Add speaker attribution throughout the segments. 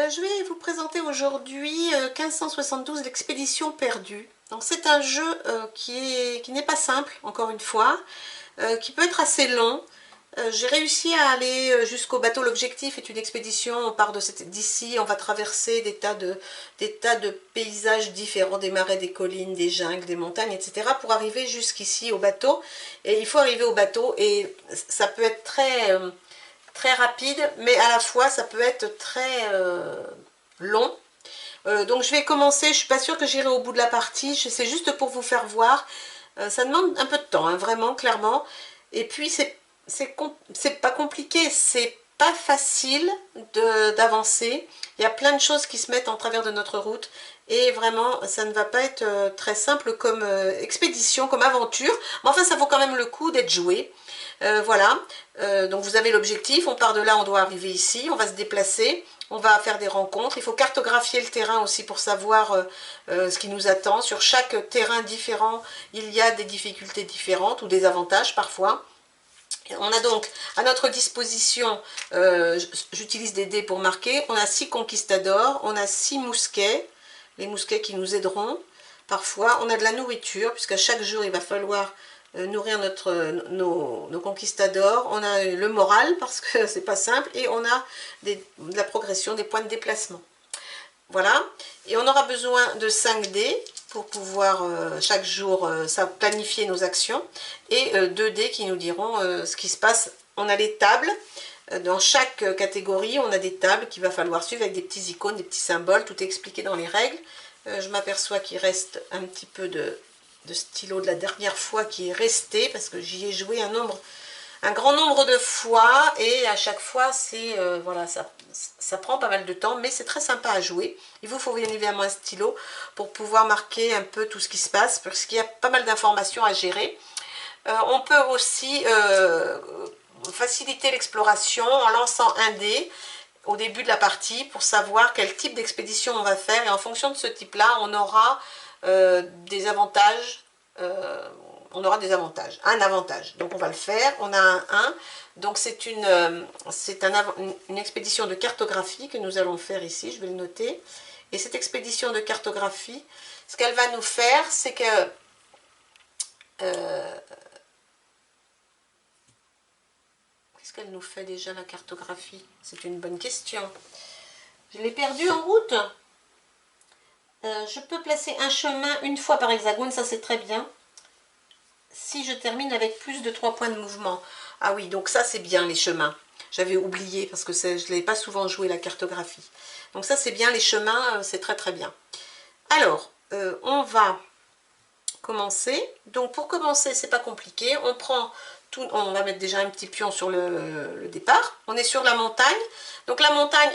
Speaker 1: Je vais vous présenter aujourd'hui 1572, l'expédition perdue. Donc c'est un jeu qui n'est pas simple, encore une fois, qui peut être assez long. J'ai réussi à aller jusqu'au bateau. L'objectif est une expédition, on part d'ici, on va traverser des tas de paysages différents, des marais, des collines, des jungles, des montagnes, etc. pour arriver jusqu'ici au bateau. Et il faut arriver au bateau et ça peut être très rapide, mais à la fois ça peut être très long. Donc je vais commencer, je ne suis pas sûre que j'irai au bout de la partie, c'est juste pour vous faire voir. Ça demande un peu de temps, hein, vraiment, clairement. Et puis c'est pas compliqué, c'est pas facile d'avancer. Il y a plein de choses qui se mettent en travers de notre route. Et vraiment, ça ne va pas être très simple comme expédition, comme aventure. Mais enfin, ça vaut quand même le coup d'être joué. Voilà, donc vous avez l'objectif, on part de là, on doit arriver ici, on va se déplacer, on va faire des rencontres, il faut cartographier le terrain aussi pour savoir ce qui nous attend. Sur chaque terrain différent, il y a des difficultés différentes ou des avantages parfois. On a donc à notre disposition, j'utilise des dés pour marquer, on a 6 conquistadors, on a 6 mousquets, les mousquets qui nous aideront. Parfois, on a de la nourriture, puisqu'à chaque jour, il va falloir nourrir nos conquistadors. On a le moral, parce que c'est pas simple, et on a de la progression, des points de déplacement. Voilà, et on aura besoin de 5 dés pour pouvoir chaque jour planifier nos actions, et 2 dés qui nous diront ce qui se passe. On a les tables, dans chaque catégorie on a des tables qu'il va falloir suivre avec des petits icônes, des petits symboles, tout est expliqué dans les règles. Je m'aperçois qu'il reste un petit peu de stylo de la dernière fois qui est resté, parce que j'y ai joué un grand nombre de fois, et à chaque fois c'est voilà, ça prend pas mal de temps, mais c'est très sympa à jouer. Il vous faut bien évidemment un stylo pour pouvoir marquer un peu tout ce qui se passe, parce qu'il y a pas mal d'informations à gérer. On peut aussi faciliter l'exploration en lançant un dé au début de la partie pour savoir quel type d'expédition on va faire, et en fonction de ce type là on aura des avantages, un avantage, donc on va le faire. On a un 1, donc c'est une expédition de cartographie que nous allons faire ici, je vais le noter. Et cette expédition de cartographie, ce qu'elle va nous faire, c'est que qu'est-ce qu'elle nous fait déjà, la cartographie? C'est une bonne question. Je l'ai perdue en route. Je peux placer un chemin une fois par hexagone, ça c'est très bien. Si je termine avec plus de 3 points de mouvement. Ah oui, donc ça c'est bien les chemins. J'avais oublié parce que je ne l'ai pas souvent joué la cartographie. Donc ça c'est bien, les chemins, c'est très très bien. Alors, on va commencer. Donc pour commencer, c'est pas compliqué. On prend tout, on va mettre déjà un petit pion sur le départ. On est sur la montagne. Donc la montagne,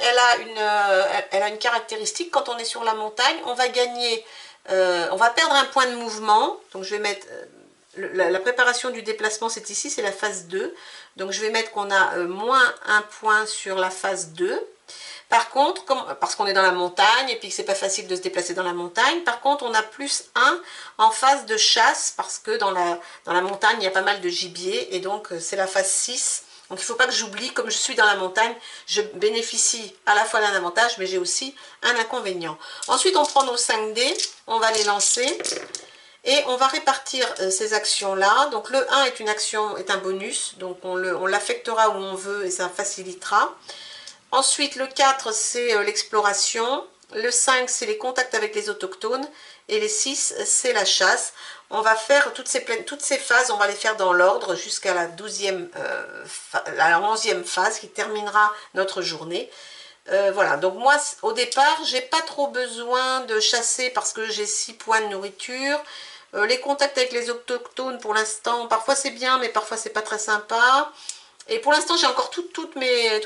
Speaker 1: elle a une caractéristique. Quand on est sur la montagne, on va gagner, on va perdre un point de mouvement. Donc je vais mettre la préparation du déplacement, c'est ici, c'est la phase 2. Donc je vais mettre qu'on a moins 1 point sur la phase 2. Par contre, parce qu'on est dans la montagne et puis que c'est pas facile de se déplacer dans la montagne, par contre on a plus 1 en phase de chasse, parce que dans la montagne il y a pas mal de gibier, et donc c'est la phase 6. Donc il ne faut pas que j'oublie, comme je suis dans la montagne, je bénéficie à la fois d'un avantage, mais j'ai aussi un inconvénient. Ensuite on prend nos 5 dés, on va les lancer, et on va répartir ces actions-là. Donc le 1 est une action, est un bonus, donc on l'affectera où on veut et ça facilitera. Ensuite, le 4, c'est l'exploration. Le 5, c'est les contacts avec les autochtones. Et les 6, c'est la chasse. On va faire toutes ces phases, on va les faire dans l'ordre jusqu'à la 11e phase qui terminera notre journée. Voilà, donc moi, au départ, j'ai pas trop besoin de chasser parce que j'ai 6 points de nourriture. Les contacts avec les autochtones, pour l'instant, parfois c'est bien, mais parfois c'est pas très sympa. Et pour l'instant, j'ai encore toutes mes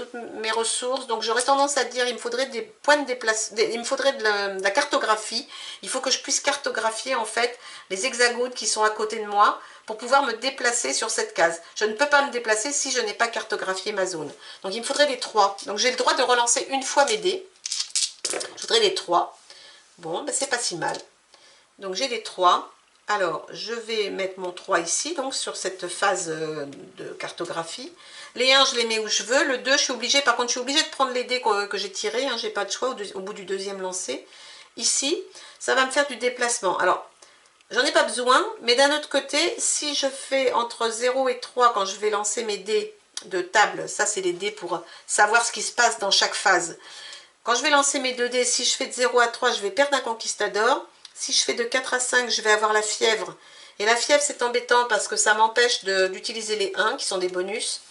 Speaker 1: ressources, donc j'aurais tendance à dire il me faudrait des points de déplacement, il me faudrait de la cartographie. Il faut que je puisse cartographier en fait les hexagones qui sont à côté de moi pour pouvoir me déplacer sur cette case. Je ne peux pas me déplacer si je n'ai pas cartographié ma zone. Donc il me faudrait les 3. Donc j'ai le droit de relancer une fois mes dés. Je voudrais les 3. Bon, ben c'est pas si mal. Donc j'ai les 3. Alors, je vais mettre mon 3 ici, donc sur cette phase de cartographie. Les 1, je les mets où je veux. Le 2, je suis obligée, par contre, je suis obligée de prendre les dés que j'ai tirés. Hein, j'ai pas de choix au bout du deuxième lancer. Ici, ça va me faire du déplacement. Alors, j'en ai pas besoin, mais d'un autre côté, si je fais entre 0 et 3, quand je vais lancer mes dés de table, ça c'est les dés pour savoir ce qui se passe dans chaque phase. Quand je vais lancer mes 2 dés, si je fais de 0 à 3, je vais perdre un conquistador. Si je fais de 4 à 5, je vais avoir la fièvre. Et la fièvre, c'est embêtant parce que ça m'empêche d'utiliser les 1, qui sont des bonus.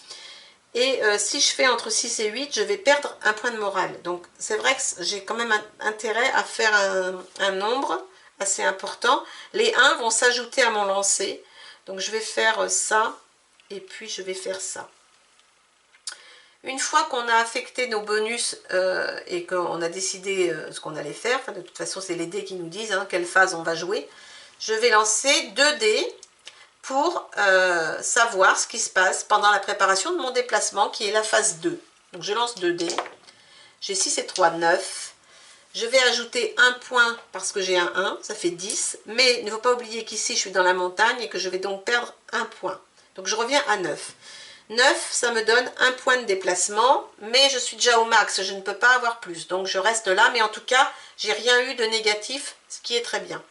Speaker 1: Et si je fais entre 6 et 8, je vais perdre un point de morale. Donc c'est vrai que j'ai quand même intérêt à faire un nombre assez important. Les 1 vont s'ajouter à mon lancer. Donc je vais faire ça, et puis je vais faire ça. Une fois qu'on a affecté nos bonus et qu'on a décidé ce qu'on allait faire, enfin, de toute façon c'est les dés qui nous disent hein, quelle phase on va jouer, je vais lancer 2 dés pour savoir ce qui se passe pendant la préparation de mon déplacement qui est la phase 2. Donc je lance 2 dés, j'ai 6 et 3, 9. Je vais ajouter un point parce que j'ai un 1, ça fait 10. Mais il ne faut pas oublier qu'ici je suis dans la montagne et que je vais donc perdre un point. Donc je reviens à 9. 9, ça me donne un point de déplacement, mais je suis déjà au max, je ne peux pas avoir plus. Donc je reste là, mais en tout cas, j'ai rien eu de négatif, ce qui est très bien.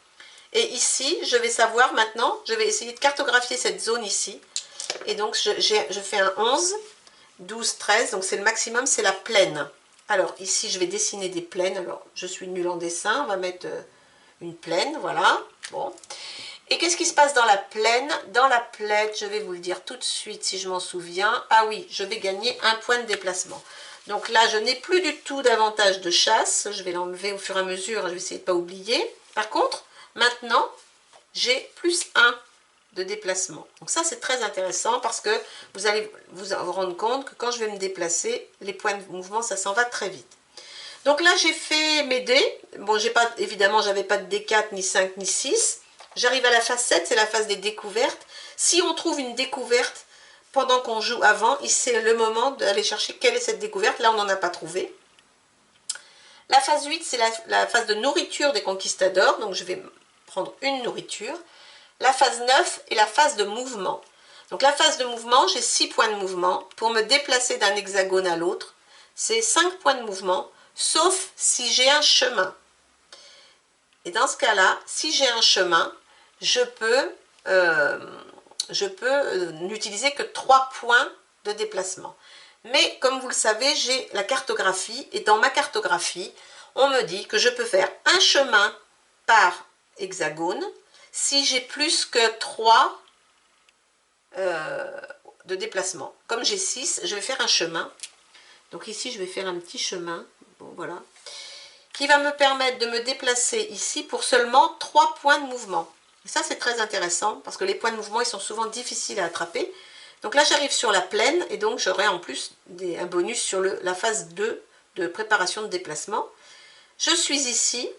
Speaker 1: Et ici, je vais savoir maintenant, je vais essayer de cartographier cette zone ici. Et donc je fais un 11, 12, 13, donc c'est le maximum, c'est la plaine. Alors ici, je vais dessiner des plaines. Alors, je suis nulle en dessin, on va mettre une plaine, voilà. Bon. Et qu'est-ce qui se passe dans la plaine? Dans la plaine, je vais vous le dire tout de suite si je m'en souviens. Ah oui, je vais gagner un point de déplacement. Donc là, je n'ai plus du tout d'avantage de chasse. Je vais l'enlever au fur et à mesure. Je vais essayer de ne pas oublier. Par contre, maintenant, j'ai plus 1 de déplacement. Donc ça, c'est très intéressant parce que vous allez vous rendre compte que quand je vais me déplacer, les points de mouvement, ça s'en va très vite. Donc là, j'ai fait mes dés. Bon, évidemment, j'avais pas de D4, ni 5, ni 6. J'arrive à la phase 7, c'est la phase des découvertes. Si on trouve une découverte pendant qu'on joue avant, c'est le moment d'aller chercher quelle est cette découverte. Là, on n'en a pas trouvé. La phase 8, c'est la phase de nourriture des conquistadors. Donc, je vais prendre une nourriture. La phase 9 est la phase de mouvement. Donc, la phase de mouvement, j'ai 6 points de mouvement. Pour me déplacer d'un hexagone à l'autre, c'est 5 points de mouvement, sauf si j'ai un chemin. Et dans ce cas-là, si j'ai un chemin, je peux n'utiliser que 3 points de déplacement. Mais comme vous le savez, j'ai la cartographie, et dans ma cartographie, on me dit que je peux faire un chemin par hexagone si j'ai plus que 3 de déplacement. Comme j'ai 6, je vais faire un chemin. Donc ici, je vais faire un petit chemin. Bon, voilà. Qui va me permettre de me déplacer ici pour seulement 3 points de mouvement. Et ça, c'est très intéressant parce que les points de mouvement, ils sont souvent difficiles à attraper. Donc là, j'arrive sur la plaine et donc j'aurai en plus un bonus sur la phase 2 de préparation de déplacement. Je suis ici.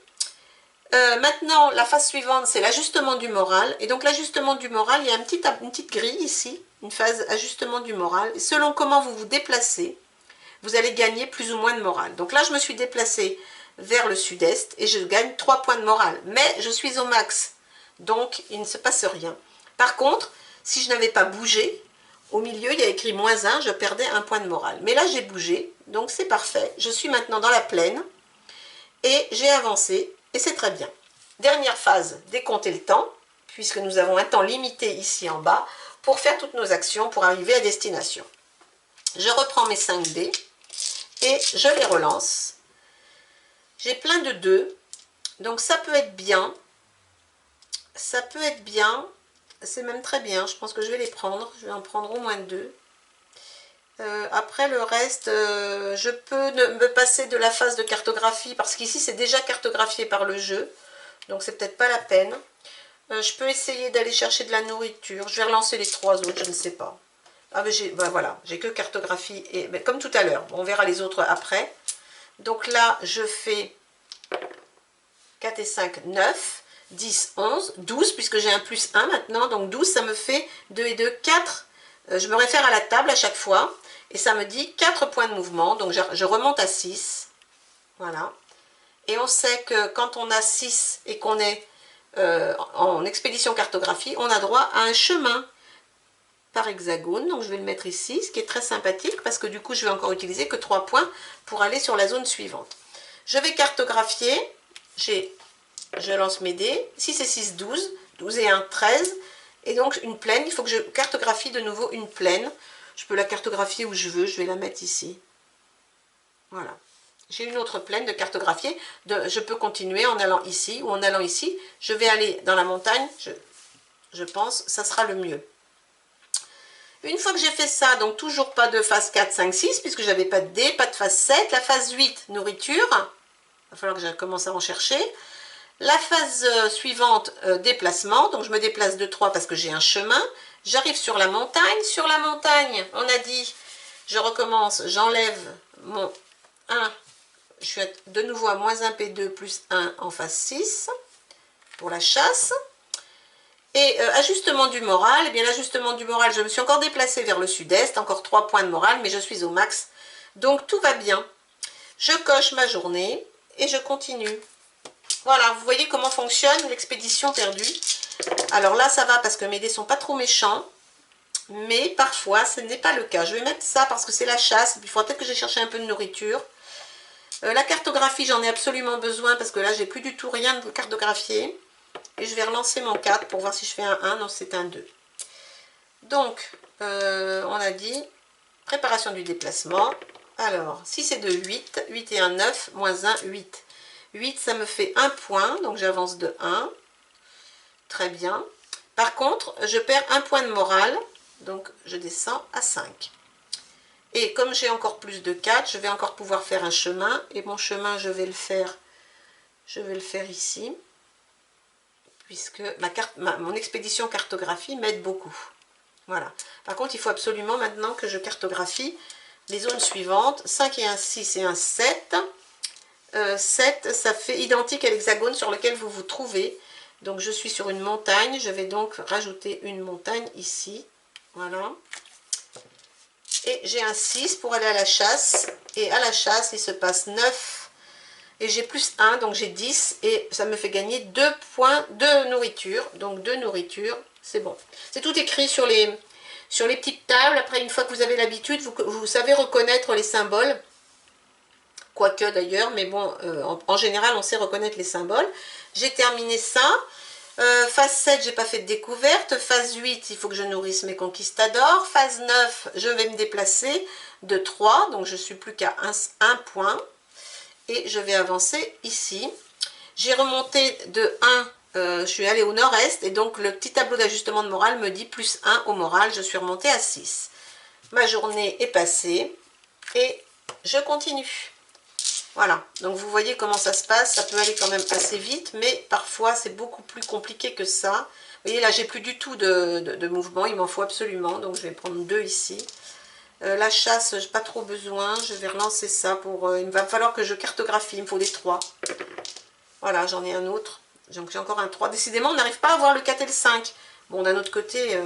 Speaker 1: Maintenant, la phase suivante, c'est l'ajustement du moral. Et donc, l'ajustement du moral, il y a une petite grille ici, une phase ajustement du moral. Et selon comment vous vous déplacez, vous allez gagner plus ou moins de morale. Donc là, je me suis déplacée vers le sud-est et je gagne 3 points de morale. Mais je suis au max, donc il ne se passe rien. Par contre, si je n'avais pas bougé, au milieu, il y a écrit -1, je perdais un point de morale. Mais là, j'ai bougé, donc c'est parfait. Je suis maintenant dans la plaine et j'ai avancé et c'est très bien. Dernière phase, décompter le temps, puisque nous avons un temps limité ici en bas pour faire toutes nos actions pour arriver à destination. Je reprends mes 5 dés et je les relance. J'ai plein de 2, donc ça peut être bien. Ça peut être bien, c'est même très bien. Je pense que je vais les prendre. Je vais en prendre au moins 2. Après le reste, je peux me passer de la phase de cartographie parce qu'ici c'est déjà cartographié par le jeu. Donc c'est peut-être pas la peine. Je peux essayer d'aller chercher de la nourriture. Je vais relancer les 3 autres, je ne sais pas. Ah mais voilà, j'ai que cartographie et mais comme tout à l'heure. On verra les autres après. Donc là, je fais 4 et 5, 9, 10, 11, 12, puisque j'ai un +1 maintenant. Donc 12, ça me fait 2 et 2, 4. Je me réfère à la table à chaque fois. Et ça me dit 4 points de mouvement. Donc je remonte à 6. Voilà. Et on sait que quand on a 6 et qu'on est en expédition cartographie, on a droit à un chemin par hexagone. Donc je vais le mettre ici, ce qui est très sympathique parce que du coup je vais encore utiliser que 3 points pour aller sur la zone suivante. Je vais cartographier, je lance mes dés, 6 et 6, 12, 12 et 1, 13, et donc une plaine, il faut que je cartographie de nouveau une plaine. Je peux la cartographier où je veux, je vais la mettre ici. Voilà. J'ai une autre plaine de cartographier, je peux continuer en allant ici, ou en allant ici, je vais aller dans la montagne, je pense, ça sera le mieux. Une fois que j'ai fait ça, donc toujours pas de phase 4, 5, 6, puisque j'avais pas de dés, pas de phase 7, la phase 8, nourriture, il va falloir que je commence à en chercher. La phase suivante, déplacement, donc je me déplace de 3 parce que j'ai un chemin, j'arrive sur la montagne, on a dit, je recommence, j'enlève mon 1, je suis de nouveau à moins 1 P2 plus 1 en phase 6 pour la chasse. Et ajustement du moral, eh bien l'ajustement du moral, je me suis encore déplacée vers le sud-est, encore 3 points de morale, mais je suis au max. Donc tout va bien. Je coche ma journée et je continue. Voilà, vous voyez comment fonctionne l'expédition perdue. Alors là, ça va parce que mes dés sont pas trop méchants, mais parfois, ce n'est pas le cas. Je vais mettre ça parce que c'est la chasse, il faudra peut-être que j'ai cherché un peu de nourriture. La cartographie, j'en ai absolument besoin parce que là, j'ai plus du tout rien de cartographier. Et je vais relancer mon 4 pour voir si je fais un 1. Non, c'est un 2. Donc, on a dit préparation du déplacement. Alors, 6 et 2, 8. 8 et 1, 9. Moins 1, 8. 8, ça me fait 1 point. Donc, j'avance de 1. Très bien. Par contre, je perds 1 point de morale. Donc, je descends à 5. Et comme j'ai encore plus de 4, je vais encore pouvoir faire un chemin. Et mon chemin, je vais le faire ici. Puisque mon expédition cartographie m'aide beaucoup. Voilà. Par contre, il faut absolument maintenant que je cartographie les zones suivantes. 5 et 1, 6 et 1, 7. 7, ça fait identique à l'hexagone sur lequel vous vous trouvez. Donc, je suis sur une montagne. Je vais donc rajouter une montagne ici. Voilà. Et j'ai un 6 pour aller à la chasse. Et à la chasse, il se passe 9. Et j'ai plus 1, donc j'ai 10. Et ça me fait gagner 2 points de nourriture. Donc, de nourriture, c'est bon. C'est tout écrit sur les petites tables. Après, une fois que vous avez l'habitude, vous savez reconnaître les symboles. Quoique d'ailleurs, mais bon, en général, on sait reconnaître les symboles. J'ai terminé ça. Phase 7, j'ai pas fait de découverte. Phase 8, il faut que je nourrisse mes conquistadors. Phase 9, je vais me déplacer de 3. Donc, je suis plus qu'à 1 point. Et je vais avancer ici. J'ai remonté de 1. Je suis allée au nord-est et donc le petit tableau d'ajustement de morale me dit plus 1 au moral, je suis remontée à 6. Ma journée est passée et je continue. Voilà, donc vous voyez comment ça se passe, ça peut aller quand même assez vite, mais parfois c'est beaucoup plus compliqué que ça. Vous voyez là, j'ai plus du tout de mouvement, il m'en faut absolument, donc je vais prendre 2 ici. La chasse, je n'ai pas trop besoin, je vais relancer ça pour... il va falloir que je cartographie, il me faut des 3. Voilà, j'en ai un autre. Donc j'ai encore un 3. Décidément, on n'arrive pas à avoir le 4 et le 5. Bon, d'un autre côté,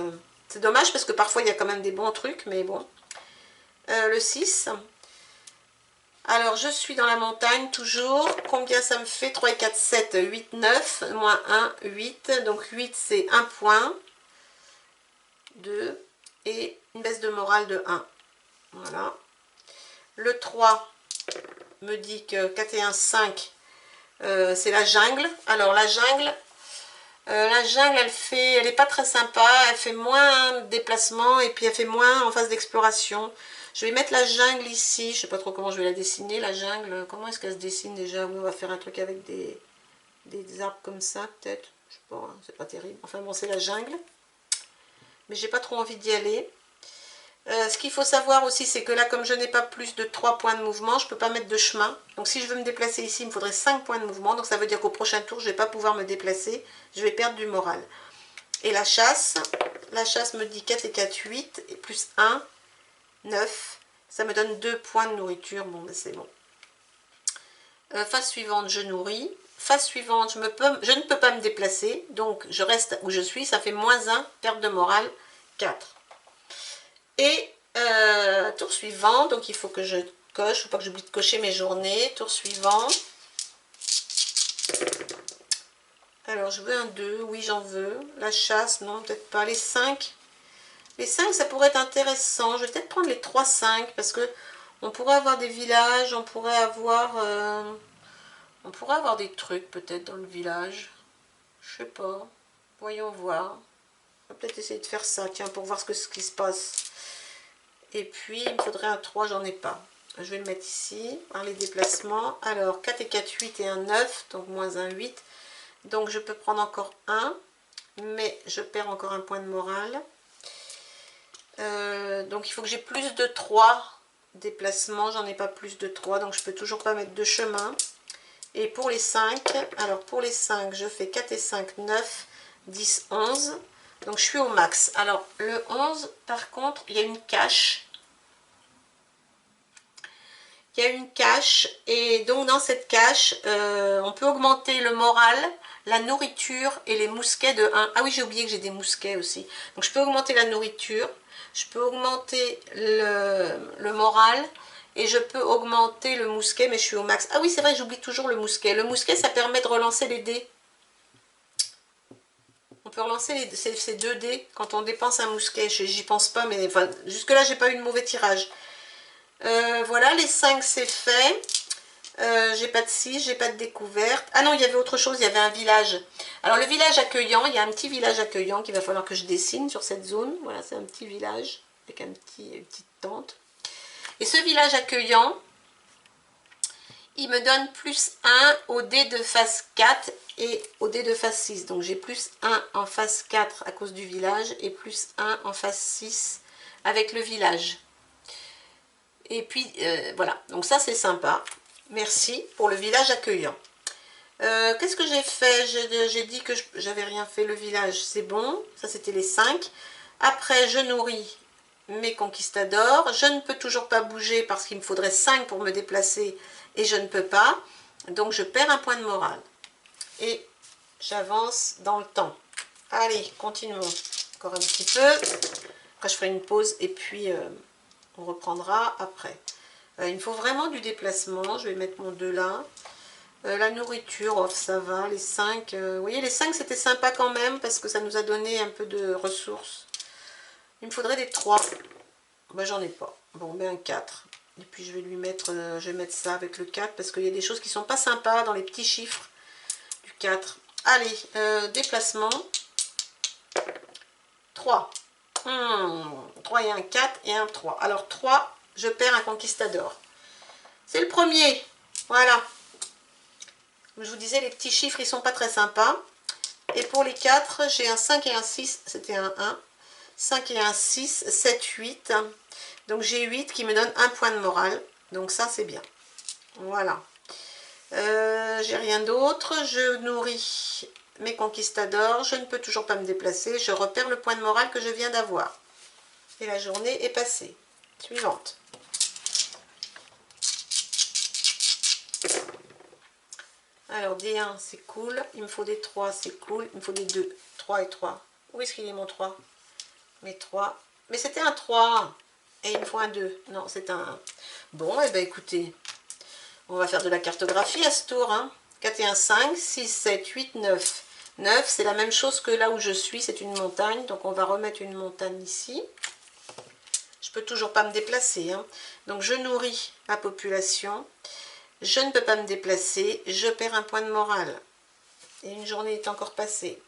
Speaker 1: c'est dommage parce que parfois il y a quand même des bons trucs, mais bon. Le 6. Alors, je suis dans la montagne toujours. Combien ça me fait? 3 et 4, 7, 8, 9. Moins 1, 8. Donc 8, c'est 1 point. 2. Et une baisse de morale de 1. Voilà. Le 3 me dit que 4 et 1, 5. C'est la jungle. Alors la jungle, elle est pas très sympa. Elle fait moins de déplacement et puis elle fait moins en phase d'exploration. Je vais mettre la jungle ici. Je sais pas trop comment je vais la dessiner. La jungle, comment est-ce qu'elle se dessine déjà? Oui, on va faire un truc avec des arbres comme ça peut-être. Je sais pas, hein, c'est pas terrible. Enfin bon, c'est la jungle. Mais j'ai pas trop envie d'y aller. Ce qu'il faut savoir aussi, c'est que là, comme je n'ai pas plus de 3 points de mouvement, je ne peux pas mettre de chemin. Donc si je veux me déplacer ici, il me faudrait 5 points de mouvement. Donc ça veut dire qu'au prochain tour, je ne vais pas pouvoir me déplacer. Je vais perdre du moral. Et la chasse me dit 4 et 4, 8. Et plus 1, 9. Ça me donne 2 points de nourriture. Bon, ben c'est bon. Phase suivante, je nourris. Phase suivante, je ne peux pas me déplacer. Donc je reste où je suis. Ça fait moins 1, perte de morale, 4. Et tour suivant, donc il faut que je coche, il ne faut pas que j'oublie de cocher mes journées. Tour suivant. Alors, je veux un 2, oui, j'en veux. La chasse, non, peut-être pas. Les 5. Les 5, ça pourrait être intéressant. Je vais peut-être prendre les 3, 5, parce que on pourrait avoir des villages, on pourrait avoir des trucs peut-être dans le village. Je sais pas. Voyons voir. On va peut-être essayer de faire ça, tiens, pour voir ce qui se passe. Et puis, il me faudrait un 3, j'en ai pas. Je vais le mettre ici, par les déplacements. Alors, 4 et 4, 8 et un 9, donc moins un 8. Donc, je peux prendre encore un, mais je perds encore un point de morale. Donc, il faut que j'ai plus de 3 déplacements. J'en ai pas plus de 3, donc je peux toujours pas mettre de chemin. Et pour les 5, alors pour les 5, je fais 4 et 5, 9, 10, 11. Donc, je suis au max. Alors, le 11, par contre, il y a une cache. Il y a une cache et donc dans cette cache, on peut augmenter le moral, la nourriture et les mousquets de 1. Ah oui, j'ai oublié que j'ai des mousquets aussi. Donc je peux augmenter la nourriture, je peux augmenter le moral et je peux augmenter le mousquet, mais je suis au max. Ah oui, c'est vrai, j'oublie toujours le mousquet. Le mousquet, ça permet de relancer les dés. On peut relancer ces 2 dés quand on dépense un mousquet. J'y pense pas, mais enfin, jusque-là, j'ai pas eu de mauvais tirage. Voilà, les 5 c'est fait. J'ai pas de 6, j'ai pas de découverte. Ah non, il y avait autre chose, il y avait un village. Alors le village accueillant, il y a un petit village accueillant qu'il va falloir que je dessine sur cette zone. Voilà, c'est un petit village avec une petite tente. Et ce village accueillant, il me donne plus 1 au dé de phase 4 et au dé de phase 6. Donc j'ai plus 1 en phase 4 à cause du village et plus 1 en phase 6 avec le village. Et puis voilà, donc ça c'est sympa. Merci pour le village accueillant. Qu'est-ce que j'ai fait? J'ai dit que j'avais rien fait. Le village, c'est bon. Ça, c'était les 5. Après, je nourris mes conquistadors. Je ne peux toujours pas bouger parce qu'il me faudrait 5 pour me déplacer et je ne peux pas. Donc, je perds un point de morale. Et j'avance dans le temps. Allez, continuons. Encore un petit peu. Après, je ferai une pause et puis on reprendra après. Il me faut vraiment du déplacement. Je vais mettre mon 2 là. La nourriture, oh, ça va. Les 5, vous voyez, les 5 c'était sympa quand même parce que ça nous a donné un peu de ressources. Il me faudrait des 3. Ben, j'en ai pas. Bon, ben un 4. Et puis je vais lui mettre, je vais mettre ça avec le 4 parce qu'il y a des choses qui sont pas sympas dans les petits chiffres du 4. Allez, déplacement. 3. 3 et un 4 et un 3. Alors 3, je perds un conquistador. C'est le premier. Voilà. Comme je vous disais, les petits chiffres, ils sont pas très sympas. Et pour les 4, j'ai un 5 et un 6. C'était un 1. 5 et un 6, 7, 8. Donc j'ai 8 qui me donne un point de morale. Donc ça, c'est bien. Voilà. J'ai rien d'autre. Je nourris mes conquistadors. Je ne peux toujours pas me déplacer. Je repère le point de morale que je viens d'avoir. Et la journée est passée. Suivante. Alors D1 c'est cool, il me faut des 3 c'est cool, il me faut des 2, 3 et 3. Où est-ce qu'il est mon 3? Mes 3. Mais c'était un 3 et il me faut un 2. Non, c'est un 1. Bon, et bien écoutez, on va faire de la cartographie à ce tour. Hein. 4 et 1, 5, 6, 7, 8, 9. 9, c'est la même chose que là où je suis, c'est une montagne. Donc on va remettre une montagne ici. Je peux toujours pas me déplacer. Hein. Donc je nourris ma population. Je ne peux pas me déplacer, je perds un point de morale. Et une journée est encore passée.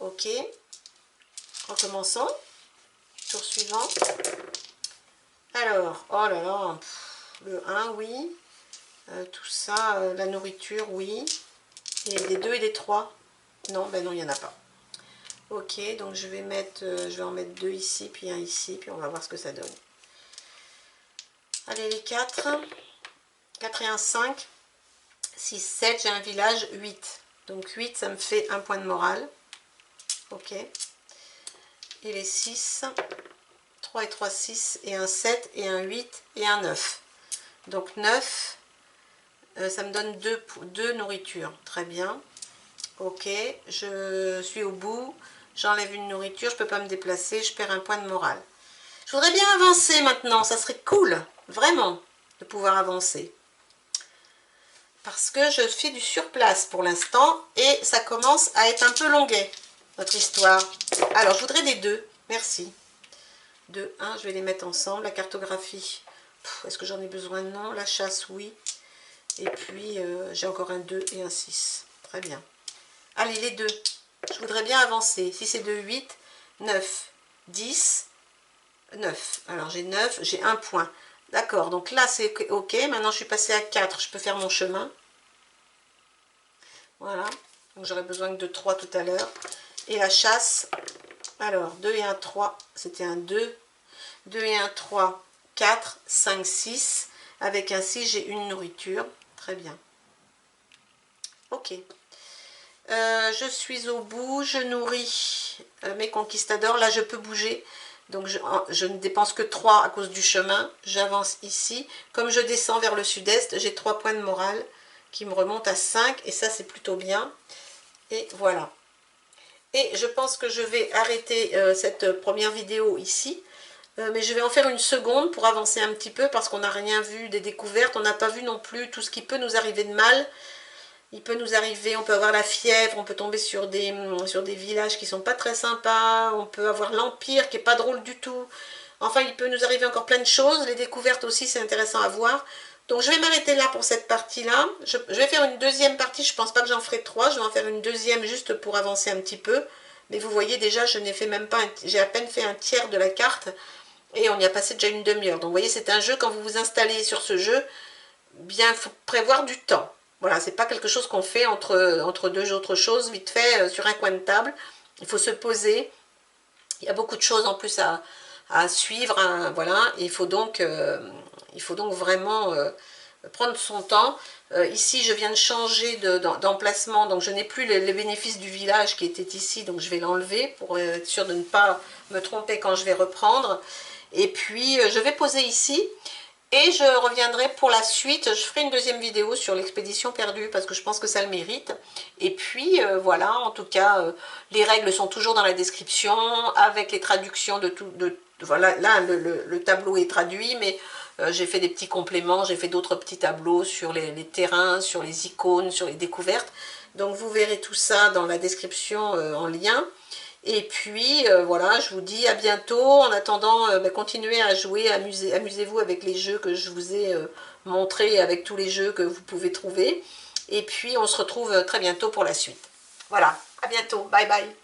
Speaker 1: Ok. Recommençons. Tour suivant. Alors, oh là là, le 1, oui. Tout ça, la nourriture, oui. Et des 2 et des 3. Non, ben non, il n'y en a pas. Ok, donc je vais en mettre 2 ici, puis un ici, puis on va voir ce que ça donne. Allez, les 4. 4 et 1, 5, 6, 7, j'ai un village, 8. Donc 8, ça me fait un point de morale. Ok. Et les 6, 3 et 3, 6, et un 7, et un 8, et un 9. Donc 9, ça me donne 2 nourritures. Très bien. Ok, je suis au bout. J'enlève une nourriture, je ne peux pas me déplacer, je perds un point de morale. Je voudrais bien avancer maintenant, ça serait cool, vraiment, de pouvoir avancer. parce que je fais du surplace pour l'instant et ça commence à être un peu longuet, notre histoire. Alors, je voudrais des 2, merci. 2, 1, je vais les mettre ensemble. La cartographie, est-ce que j'en ai besoin? Non. La chasse, oui. Et puis, j'ai encore un 2 et un 6. Très bien. Allez, les 2. Je voudrais bien avancer. Si c'est 2, 8, 9, 10, 9. Alors, j'ai 9, j'ai un point. D'accord, donc là, c'est OK. Maintenant, je suis passée à 4. Je peux faire mon chemin. Voilà. Donc, j'aurais besoin de 3 tout à l'heure. Et la chasse, alors, 2 et 1, 3. C'était un 2. 2 et 1, 3, 4, 5, 6. Avec un 6, j'ai une nourriture. Très bien. OK. Je suis au bout. Je nourris mes conquistadors. Là, je peux bouger. Donc, je ne dépense que 3 à cause du chemin. J'avance ici. Comme je descends vers le sud-est, j'ai 3 points de morale qui me remontent à 5. Et ça, c'est plutôt bien. Et voilà. Et je pense que je vais arrêter cette première vidéo ici. Mais je vais en faire une seconde pour avancer un petit peu parce qu'on n'a rien vu des découvertes. On n'a pas vu non plus tout ce qui peut nous arriver de mal. Il peut nous arriver, on peut avoir la fièvre, on peut tomber sur des villages qui sont pas très sympas. On peut avoir l'Empire qui est pas drôle du tout. Enfin, il peut nous arriver encore plein de choses. Les découvertes aussi, c'est intéressant à voir. Donc, je vais m'arrêter là pour cette partie-là. Je vais faire une deuxième partie. Je pense pas que j'en ferai 3. Je vais en faire une deuxième juste pour avancer un petit peu. Mais vous voyez déjà, je n'ai fait même pas, j'ai à peine fait un tiers de la carte. Et on y a passé déjà une demi-heure. Donc vous voyez, c'est un jeu, quand vous vous installez sur ce jeu, bien, il faut prévoir du temps. Voilà, c'est pas quelque chose qu'on fait entre deux autres choses, vite fait, sur un coin de table. Il faut se poser. Il y a beaucoup de choses en plus à suivre. Hein, voilà, il faut donc vraiment prendre son temps. Ici, je viens de changer d'emplacement, donc je n'ai plus les bénéfices du village qui était ici, donc je vais l'enlever pour être sûr de ne pas me tromper quand je vais reprendre. Et puis, je vais poser ici et je reviendrai pour la suite. Je ferai une deuxième vidéo sur l'expédition perdue parce que je pense que ça le mérite. Et puis, voilà, en tout cas, les règles sont toujours dans la description avec les traductions de tout. Voilà, là, le tableau est traduit, mais j'ai fait des petits compléments. J'ai fait d'autres petits tableaux sur les terrains, sur les icônes, sur les découvertes. Donc, vous verrez tout ça dans la description en lien. Et puis, voilà, je vous dis à bientôt. En attendant, continuez à jouer, amusez-vous avec les jeux que je vous ai montrés, avec tous les jeux que vous pouvez trouver. Et puis, on se retrouve très bientôt pour la suite. Voilà, à bientôt. Bye bye.